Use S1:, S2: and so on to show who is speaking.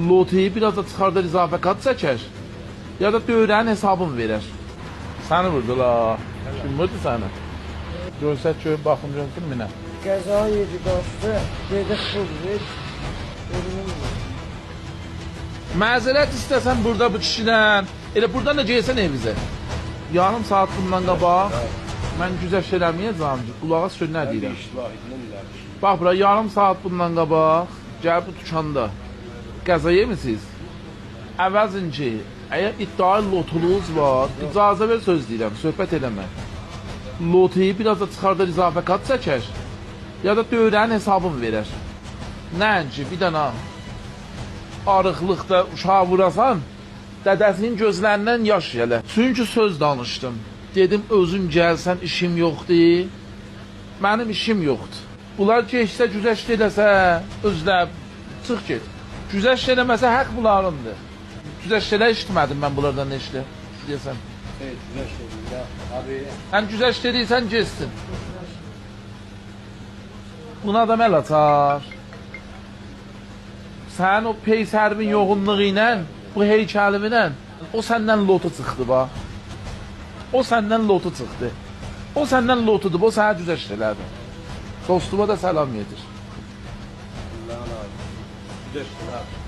S1: loteyi biraz da çıxardar izafə kat çəkər, ya da dövrənin hesabını verər. Səni vurdu la. Kim vurdu səni? Görsət görüb baxım görsün minə.
S2: Qəza yedi qaçdı, dedi pul ver, ölümün.
S1: Məzələt istəsən burada bu kişidən, elə buradan da gəlsən evizə. Yarım saat bundan qabaq, mən güzəşt eləməyəcəm, qulağa sür nə deyirəm. Bax bura, yarım saat bundan qabaq, gəl bu dükkanda qəza yemisiniz. Əvəzinci, əgər iddialı lotuluğunuz var, icazə ver söz deyirəm, söhbət eləmə. Loteyi biraz da çıxardar izafə kat çəkər, ya da dövrənin hesabını verər. Nənci, bir dənə arıqlıqda uşağı vurasan, dədəsinin gözlərindən yaş gələ. Çünki söz danışdım. Dedim, özün gəlsən, işim yoxdur. Mənim işim yoxdur. Bunlar keçsə, güzəşt eləsə, özlə, çıx get. Güzəşt eləməsə, həq bunlarındır. Güzəşt elə işitmədim mən bunlardan neşli. Deyəsən.
S3: Güzəşt edir ya, abi.
S1: Sən güzəşt edirsən, geçsin. Buna da məl açar. Sən o peysərimin yoğunluğu ilə, bu heykəliminlə, o səndən lotu çıxdı, bax. O səndən lotu çıxdı. O səndən lotudur, o sənə güzəşt elədi. Dostuma da səlam yedir.
S3: Allah'ın abi. Güzəşt edir abi.